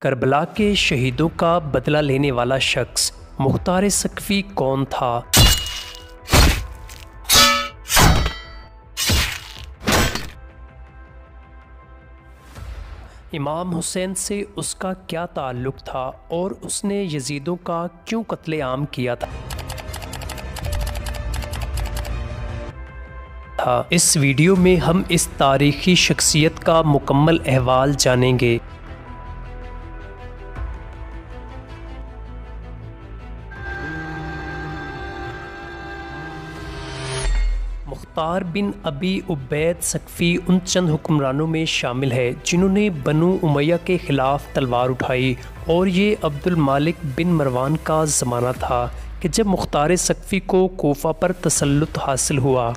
کربلا کے شہیدوں کا بدلہ لینے والا شخص مختار سقفی کون تھا؟ امام حسین سے اس کا کیا تعلق تھا اور اس نے یزیدوں کا کیوں قتل عام کیا تھا؟ اس ویڈیو میں ہم اس تاریخی شخصیت کا مکمل احوال جانیں گے۔ مختار بن ابی عبید سقفی ان چند حکمرانوں میں شامل ہے جنہوں نے بنو امیہ کے خلاف تلوار اٹھائی، اور یہ عبد المالک بن مروان کا زمانہ تھا کہ جب مختار سقفی کو کوفہ پر تسلط حاصل ہوا۔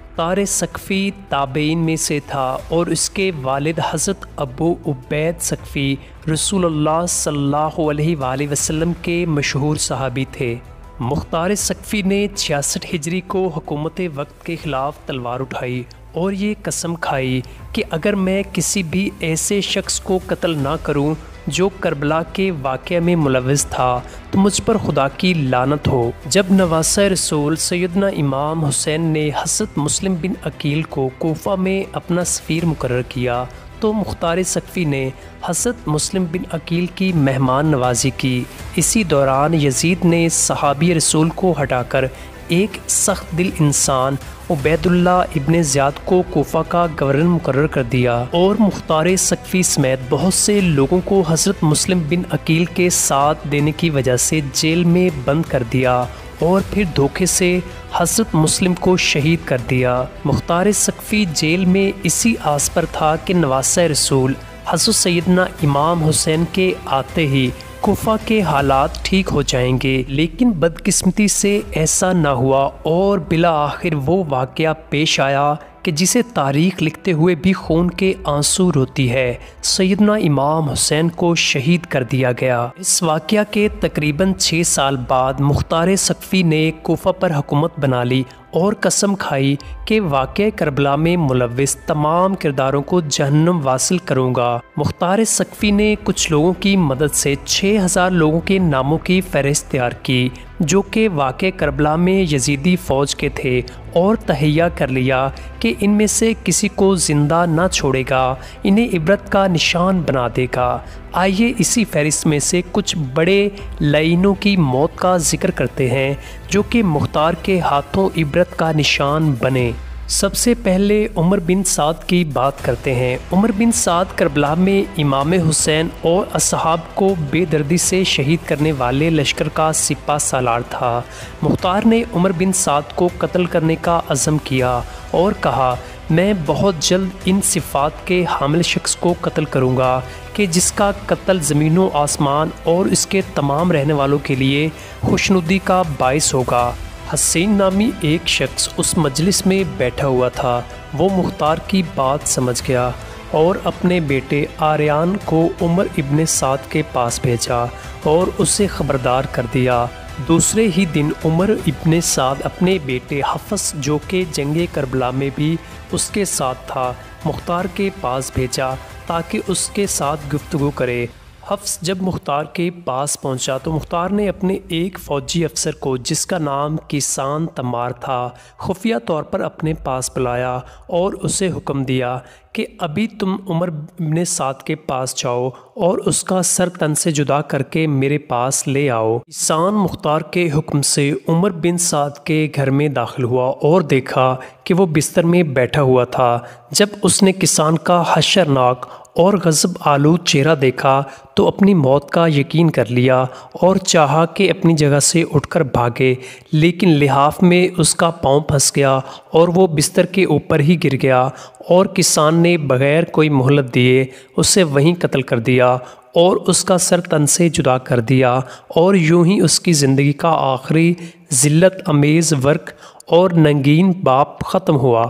مختار سقفی تابعین میں سے تھا اور اس کے والد حضرت ابو عبید سقفی رسول اللہ صلی اللہ علیہ وآلہ وسلم کے مشہور صحابی تھے۔ مختار سقفی نے 66 ہجری کو حکومت وقت کے خلاف تلوار اٹھائی اور یہ قسم کھائی کہ اگر میں کسی بھی ایسے شخص کو قتل نہ کروں جو کربلا کے واقعہ میں ملوث تھا تو مجھ پر خدا کی لعنت ہو۔ جب نواسہ رسول سیدنا امام حسین نے حضرت مسلم بن عقیل کو کوفہ میں اپنا سفیر مقرر کیا تو مختار سقفی نے حضرت مسلم بن عقیل کی مہمان نوازی کی۔ اسی دوران یزید نے صحابی رسول کو ہٹا کر ایک سخت دل انسان عبید اللہ ابن زیاد کو کوفہ کا گورنر مقرر کر دیا، اور مختار سقفی سمیت بہت سے لوگوں کو حضرت مسلم بن عقیل کے ساتھ دینے کی وجہ سے جیل میں بند کر دیا، اور پھر دھوکے سے حضرت مسلم کو شہید کر دیا۔ مختار سقفی جیل میں اسی آس پر تھا کہ نواسہ رسول حضرت سیدنا امام حسین کے آتے ہی کوفہ کے حالات ٹھیک ہو جائیں گے، لیکن بدقسمتی سے ایسا نہ ہوا، اور بالآخر وہ واقعہ پیش آیا کہ جسے تاریخ لکھتے ہوئے بھی خون کے آنسو روتی ہے۔ سیدنا امام حسین کو شہید کر دیا گیا۔ اس واقعہ کے تقریباً 6 سال بعد مختار سقفی نے کوفہ پر حکومت بنا لی اور قسم کھائی کہ واقعہ کربلا میں ملوث تمام کرداروں کو جہنم واصل کروں گا۔ مختار سقفی نے کچھ لوگوں کی مدد سے 6000 لوگوں کے ناموں کی فہرست تیار کی جو کہ واقع کربلا میں یزیدی فوج کے تھے، اور تہیہ کر لیا کہ ان میں سے کسی کو زندہ نہ چھوڑے گا، انہیں عبرت کا نشان بنا دے گا۔ آئیے اسی فہرست میں سے کچھ بڑے لعینوں کی موت کا ذکر کرتے ہیں جو کہ مختار کے ہاتھوں عبرت کا نشان بنے۔ سب سے پہلے عمر بن سعد کی بات کرتے ہیں۔ عمر بن سعد کربلا میں امام حسین اور اصحاب کو بے دردی سے شہید کرنے والے لشکر کا سپہ سالار تھا۔ مختار نے عمر بن سعد کو قتل کرنے کا عزم کیا اور کہا، میں بہت جلد ان صفات کے حامل شخص کو قتل کروں گا کہ جس کا قتل زمین و آسمان اور اس کے تمام رہنے والوں کے لیے خوشنودی کا باعث ہوگا۔ حسین نامی ایک شخص اس مجلس میں بیٹھا ہوا تھا۔ وہ مختار کی بات سمجھ گیا اور اپنے بیٹے آریان کو عمر ابن سعد کے پاس بھیجا اور اسے خبردار کر دیا۔ دوسرے ہی دن عمر ابن سعد اپنے بیٹے حفص جو کہ جنگ کربلا میں بھی اس کے ساتھ تھا مختار کے پاس بھیجا تاکہ اس کے ساتھ گفتگو کرے۔ حفص جب مختار کے پاس پہنچا تو مختار نے اپنے ایک فوجی افسر کو جس کا نام کیسان تمار تھا خفیہ طور پر اپنے پاس بلایا اور اسے حکم دیا کہ ابھی تم عمر بن سعد کے پاس جاؤ اور اس کا سر تن سے جدا کر کے میرے پاس لے آؤ۔ کیسان مختار کے حکم سے عمر بن سعد کے گھر میں داخل ہوا اور دیکھا کہ وہ بستر میں بیٹھا ہوا تھا۔ جب اس نے کیسان کا حشرناک اور غضب آلود چہرہ دیکھا تو اپنی موت کا یقین کر لیا اور چاہا کہ اپنی جگہ سے اٹھ کر بھاگے، لیکن لحاف میں اس کا پاؤں پھنس گیا اور وہ بستر کے اوپر ہی گر گیا، اور کسان نے بغیر کوئی مہلت دیے اسے وہیں قتل کر دیا اور اس کا سر تن سے جدا کر دیا، اور یوں ہی اس کی زندگی کا آخری ذلت امیز ورق اور ننگین باپ ختم ہوا۔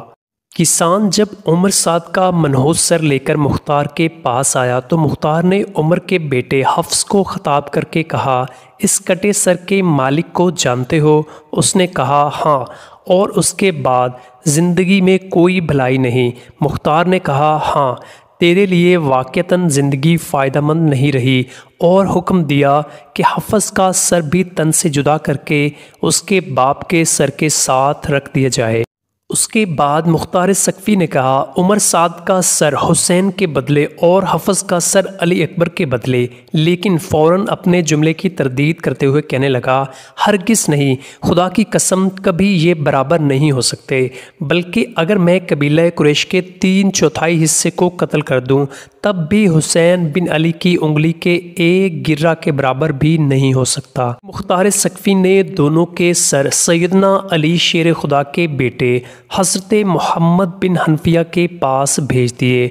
کسان جب عمر سعد کا منحوس سر لے کر مختار کے پاس آیا تو مختار نے عمر کے بیٹے حفص کو خطاب کر کے کہا، اس کٹے سر کے مالک کو جانتے ہو؟ اس نے کہا، ہاں، اور اس کے بعد زندگی میں کوئی بھلائی نہیں۔ مختار نے کہا، ہاں، تیرے لیے واقعتاً زندگی فائدہ مند نہیں رہی، اور حکم دیا کہ حفص کا سر بھی تن سے جدا کر کے اس کے باپ کے سر کے ساتھ رکھ دیا جائے۔ اس کے بعد مختار ثقفی نے کہا، عمر سعد کا سر حسین کے بدلے اور حفص کا سر علی اکبر کے بدلے، لیکن فوراً اپنے جملے کی تردید کرتے ہوئے کہنے لگا، ہرگز نہیں، خدا کی قسم کبھی یہ برابر نہیں ہو سکتے، بلکہ اگر میں قبیلہ قریش کے 3/4 حصے کو قتل کر دوں تب بھی حسین بن علی کی انگلی کے ایک گرہ کے برابر بھی نہیں ہو سکتا۔ مختار ثقفی نے دونوں کے سر سیدنا علی شیر خدا کے بیٹے حضرت محمد بن حنفیہ کے پاس بھیج دیے۔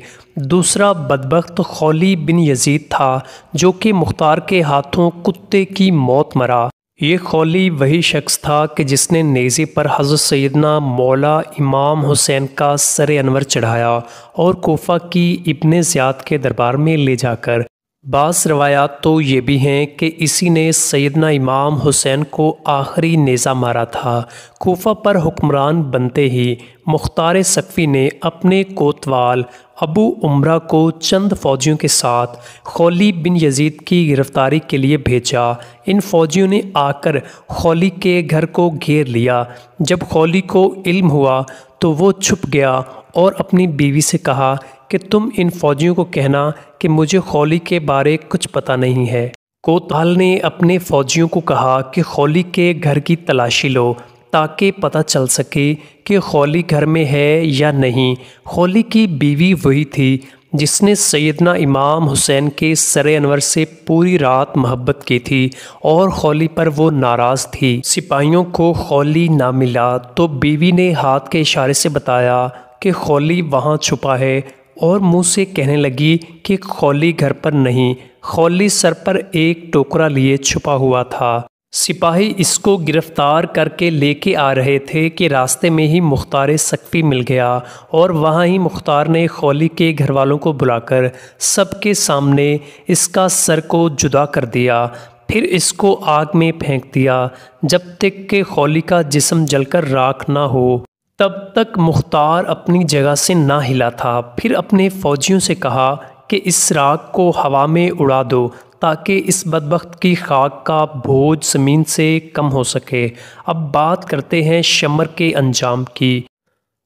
دوسرا بدبخت خولی بن یزید تھا جو کہ مختار کے ہاتھوں کتے کی موت مرا۔ یہ خولی وہی شخص تھا کہ جس نے نیزے پر حضرت سیدنا مولا امام حسین کا سر انور چڑھایا اور کوفہ کی ابن زیاد کے دربار میں لے جا کر۔ بعض روایات تو یہ بھی ہیں کہ اسی نے سیدنا امام حسین کو آخری نیزہ مارا تھا۔ کوفہ پر حکمران بنتے ہی مختار ثقفی نے اپنے کوتوال ابو عمرہ کو چند فوجیوں کے ساتھ خولی بن یزید کی گرفتاری کے لیے بھیجا۔ ان فوجیوں نے آ کر خولی کے گھر کو گھیر لیا۔ جب خولی کو علم ہوا تو وہ چھپ گیا اور اپنی بیوی سے کہا کہ تم ان فوجیوں کو کہنا کہ مجھے خولی کے بارے کچھ پتہ نہیں ہے۔ کوتوال نے اپنے فوجیوں کو کہا کہ خولی کے گھر کی تلاشی لو تاکہ پتہ چل سکے کہ خولی گھر میں ہے یا نہیں۔ خولی کی بیوی وہی تھی جس نے سیدنا امام حسین کے سر انور سے پوری رات محبت کی تھی اور خولی پر وہ ناراض تھی۔ سپاہیوں کو خولی نہ ملا تو بیوی نے ہاتھ کے اشارے سے بتایا کہ خولی وہاں چھپا ہے اور منہ سے کہنے لگی کہ خولی گھر پر نہیں۔ خولی سر پر ایک ٹوکرا لیے چھپا ہوا تھا۔ سپاہی اس کو گرفتار کر کے لے کے آ رہے تھے کہ راستے میں ہی مختار ثقفی مل گیا اور وہاں ہی مختار نے خولی کے گھر والوں کو بلا کر سب کے سامنے اس کا سر کو جدا کر دیا، پھر اس کو آگ میں پھینک دیا جب تک کہ خولی کا جسم جل کر راکھ نہ ہو۔ تب تک مختار اپنی جگہ سے نہ ہلا تھا۔ پھر اپنے فوجیوں سے کہا کہ اس راکھ کو ہوا میں اڑا دو تاکہ اس بدبخت کی خاک کا بوجھ زمین سے کم ہو سکے۔ اب بات کرتے ہیں شمر کے انجام کی۔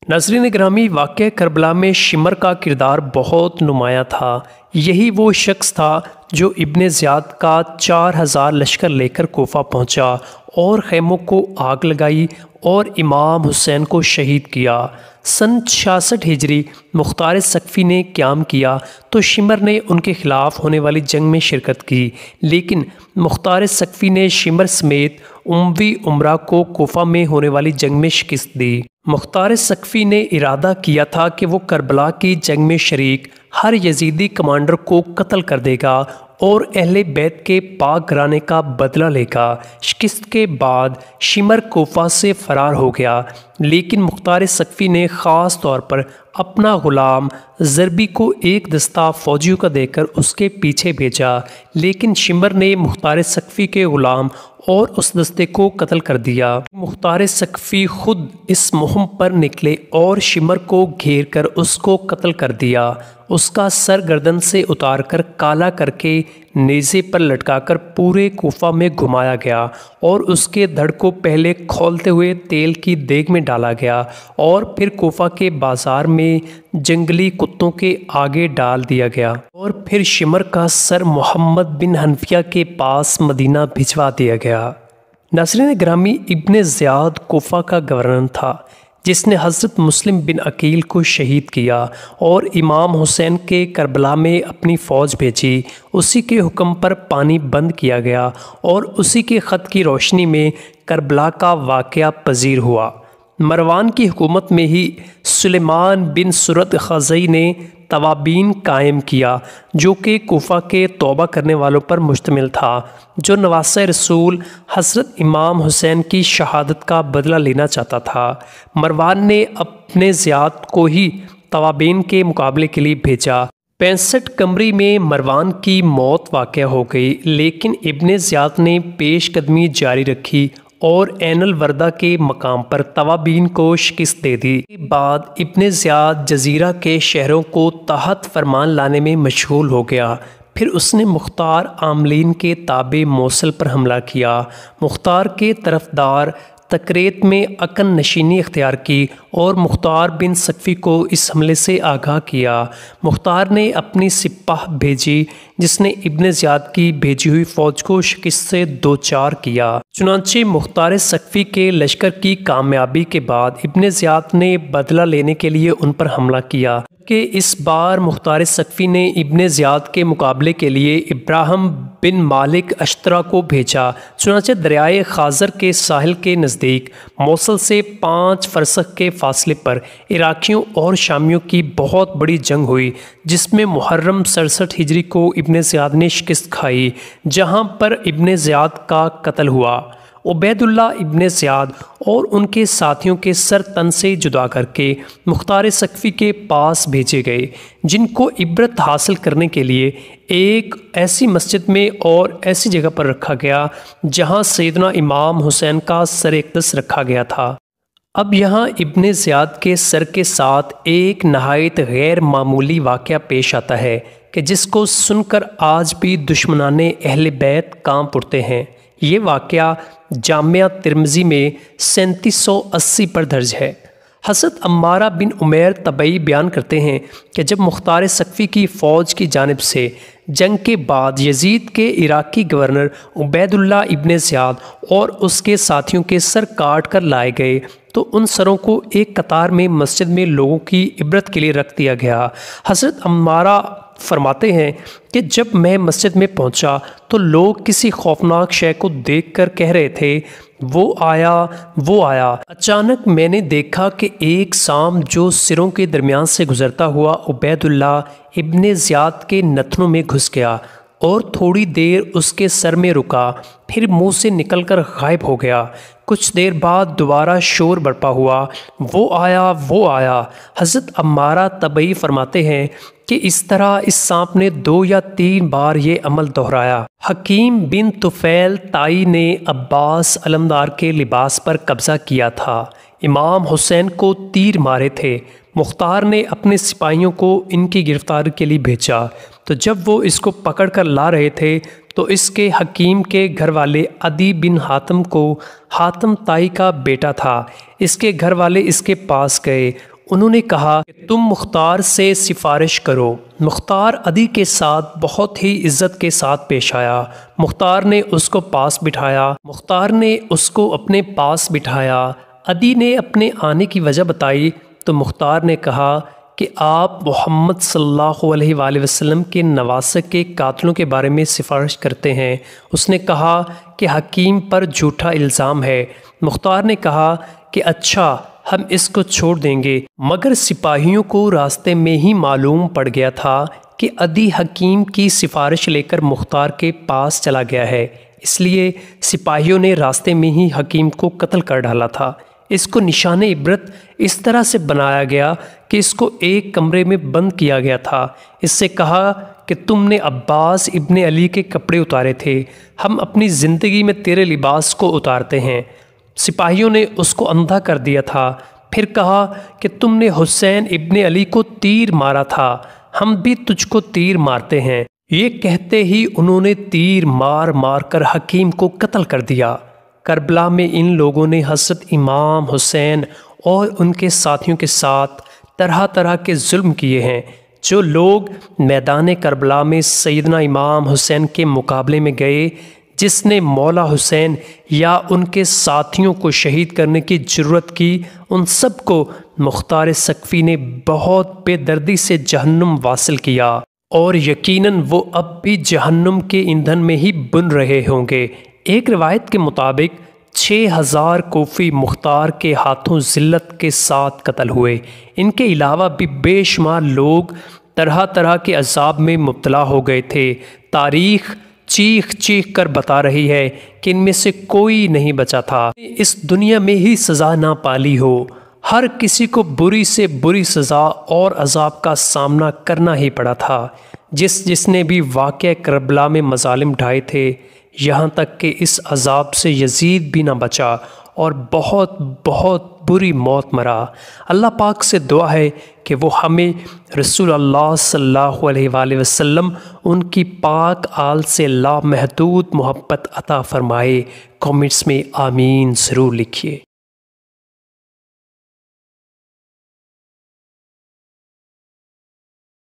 ناظرین گرامی، واقعہ کربلا میں شمر کا کردار بہت نمایاں تھا۔ یہی وہ شخص تھا جو ابن زیاد کا 4000 لشکر لے کر کوفہ پہنچا اور خیموں کو آگ لگائی اور امام حسین کو شہید کیا۔ سن 66 ہجری مختار ثقفی نے قیام کیا تو شمر نے ان کے خلاف ہونے والی جنگ میں شرکت کی، لیکن مختار ثقفی نے شمر سمیت اموی امراء کو کوفہ میں ہونے والی جنگ میں شکست دی۔ مختار ثقفی نے ارادہ کیا تھا کہ وہ کربلا کی جنگ میں شریک ہر یزیدی کمانڈر کو قتل کر دے گا اور اہل بیت کے پاک گھرانے کا بدلہ لے گا۔ شکست کے بعد شمر کوفہ سے فرار ہو گیا، لیکن مختار ثقفی نے خاص طور پر اپنا غلام ضربی کو ایک دستہ فوجیوں کا دے کر اس کے پیچھے بھیجا، لیکن شمر نے مختار ثقفی کے غلام اور اس دستے کو قتل کر دیا۔ مختار ثقفی خود اس مہم پر نکلے اور شمر کو گھیر کر اس کو قتل کر دیا۔ اس کا سر گردن سے اتار کر کالا کر کے نیزے پر لٹکا کر پورے کوفہ میں گھمایا گیا اور اس کے دھڑ کو پہلے کھولتے ہوئے تیل کی دیگ میں ڈالا گیا اور پھر کوفہ کے بازار میں جنگلی کتوں کے آگے ڈال دیا گیا اور پھر شمر کا سر محمد بن حنفیہ کے پاس مدینہ بھجوا دیا گیا۔ ناظرین گرامی، ابن زیاد کوفہ کا گورنر تھا جس نے حضرت مسلم بن عقیل کو شہید کیا اور امام حسین کے کربلا میں اپنی فوج بھیجی۔ اسی کے حکم پر پانی بند کیا گیا اور اسی کے خط کی روشنی میں کربلا کا واقعہ پذیر ہوا۔ مروان کی حکومت میں ہی سلیمان بن سرد خزائی نے توابین قائم کیا جو کہ کوفہ کے توبہ کرنے والوں پر مشتمل تھا جو نواسہ رسول حضرت امام حسین کی شہادت کا بدلہ لینا چاہتا تھا۔ مروان نے اپنے زیاد کو ہی توابین کے مقابلے کے لیے بھیجا۔ 65 قمری میں مروان کی موت واقع ہو گئی، لیکن ابن زیاد نے پیش قدمی جاری رکھی اور عین الوردہ کے مقام پر توابین کو شکست دے دی۔ اس کے بعد ابن زیاد جزیرہ کے شہروں کو تحت فرمان لانے میں مشغول ہو گیا۔ پھر اس نے مختار عاملین کے تابع موصل پر حملہ کیا۔ مختار کے طرفدار تکریت میں اکن نشینی اختیار کی اور مختار بن ثقفی کو اس حملے سے آگاہ کیا۔ مختار نے اپنی سپاہ بھیجی جس نے ابن زیاد کی بھیجی ہوئی فوج کو شکست سے دوچار کیا۔ چنانچہ مختار ثقفی کے لشکر کی کامیابی کے بعد ابن زیاد نے بدلہ لینے کے لیے ان پر حملہ کیا کہ اس بار مختار ثقفی نے ابن زیاد کے مقابلے کے لیے ابراہیم بن مالک اشترا کو بھیجا۔ چنانچہ دریائے خازر کے ساحل کے نزدیک موصل سے 5 فرسخ کے فاصلے پر عراقیوں اور شامیوں کی بہت بڑی جنگ ہوئی، جس میں محرم 67 ہجری کو ابن زیاد نے شکست کھائی، جہاں پر ابن زیاد کا قتل ہوا۔ عبید اللہ ابن زیاد اور ان کے ساتھیوں کے سر تن سے جدا کر کے مختار ثقفی کے پاس بھیجے گئے، جن کو عبرت حاصل کرنے کے لیے ایک ایسی مسجد میں اور ایسی جگہ پر رکھا گیا جہاں سیدنا امام حسین کا سر اقدس رکھا گیا تھا۔ اب یہاں ابن زیاد کے سر کے ساتھ ایک نہایت غیر معمولی واقعہ پیش آتا ہے کہ جس کو سن کر آج بھی دشمنان اہل بیت کانپ اٹھتے ہیں۔ یہ واقعہ جامعہ ترمذی میں 3780 پر درج ہے۔ حضرت عمارہ بن عمیر طبعی بیان کرتے ہیں کہ جب مختار ثقفی کی فوج کی جانب سے جنگ کے بعد یزید کے عراقی گورنر عبید اللہ ابن زیاد اور اس کے ساتھیوں کے سر کاٹ کر لائے گئے تو ان سروں کو ایک قطار میں مسجد میں لوگوں کی عبرت کے لیے رکھ دیا گیا۔ حضرت عمارہ فرماتے ہیں کہ جب میں مسجد میں پہنچا تو لوگ کسی خوفناک شے کو دیکھ کر کہہ رہے تھے وہ آیا وہ آیا۔ اچانک میں نے دیکھا کہ ایک سام جو سروں کے درمیان سے گزرتا ہوا عبید اللہ ابن زیاد کے نتنوں میں گھس گیا اور تھوڑی دیر اس کے سر میں رکا، پھر منہ سے نکل کر غائب ہو گیا۔ کچھ دیر بعد دوبارہ شور برپا ہوا، وہ آیا وہ آیا۔ حضرت عمارہ طبعی فرماتے ہیں کہ اس طرح اس سانپ نے 2 یا 3 بار یہ عمل دہرایا۔ حکیم بن طفیل تائی نے عباس علمدار کے لباس پر قبضہ کیا تھا۔ امام حسین کو تیر مارے تھے۔ مختار نے اپنے سپاہیوں کو ان کی گرفتاری کے لیے بھیجا، تو جب وہ اس کو پکڑ کر لا رہے تھے تو اس کے حکیم کے گھر والے عدی بن حاتم کو حاتم تائی کا بیٹا تھا، اس کے گھر والے اس کے پاس گئے۔ انہوں نے کہا کہ تم مختار سے سفارش کرو۔ مختار عدی کے ساتھ بہت ہی عزت کے ساتھ پیش آیا۔ مختار نے اس کو اپنے پاس بٹھایا۔ عدی نے اپنے آنے کی وجہ بتائی تو مختار نے کہا کہ آپ محمد صلی اللہ علیہ وآلہ وسلم کے نواسق کے قاتلوں کے بارے میں سفارش کرتے ہیں۔ اس نے کہا کہ حکیم پر جھوٹا الزام ہے۔ مختار نے کہا کہ اچھا، ہم اس کو چھوڑ دیں گے، مگر سپاہیوں کو راستے میں ہی معلوم پڑ گیا تھا کہ عدی حکیم کی سفارش لے کر مختار کے پاس چلا گیا ہے، اس لیے سپاہیوں نے راستے میں ہی حکیم کو قتل کر ڈالا تھا۔ اس کو نشان عبرت اس طرح سے بنایا گیا کہ اس کو ایک کمرے میں بند کیا گیا تھا۔ اس سے کہا کہ تم نے عباس ابن علی کے کپڑے اتارے تھے، ہم اپنی زندگی میں تیرے لباس کو اتارتے ہیں۔ سپاہیوں نے اس کو اندھا کر دیا تھا۔ پھر کہا کہ تم نے حسین ابن علی کو تیر مارا تھا، ہم بھی تجھ کو تیر مارتے ہیں۔ یہ کہتے ہی انہوں نے تیر مار مار کر حکیم کو قتل کر دیا۔ کربلا میں ان لوگوں نے حضرت امام حسین اور ان کے ساتھیوں کے ساتھ طرح طرح کے ظلم کیے ہیں۔ جو لوگ میدان کربلا میں سیدنا امام حسین کے مقابلے میں گئے، جس نے مولا حسین یا ان کے ساتھیوں کو شہید کرنے کی جرت کی، ان سب کو مختار ثقفی نے بہت بے دردی سے جہنم واصل کیا، اور یقیناً وہ اب بھی جہنم کے ایندھن میں ہی بن رہے ہوں گے۔ ایک روایت کے مطابق 6000 کوفی مختار کے ہاتھوں ذلت کے ساتھ قتل ہوئے۔ ان کے علاوہ بھی بے شمار لوگ طرح طرح کے عذاب میں مبتلا ہو گئے تھے۔ تاریخ چیخ چیخ کر بتا رہی ہے کہ ان میں سے کوئی نہیں بچا تھا اس دنیا میں ہی سزا نہ پالی ہو۔ ہر کسی کو بری سے بری سزا اور عذاب کا سامنا کرنا ہی پڑا تھا۔ جس نے بھی واقعہ کربلا میں مظالم ڈھائے تھے یہاں تک کہ اس عذاب سے یزید بھی نہ بچا اور بہت بہت بری موت مرا۔ اللہ پاک سے دعا ہے کہ وہ ہمیں رسول اللہ صلی اللہ علیہ وآلہ وسلم ان کی پاک آل سے لامحدود محبت عطا فرمائے۔ کامنٹس میں آمین ضرور لکھیے۔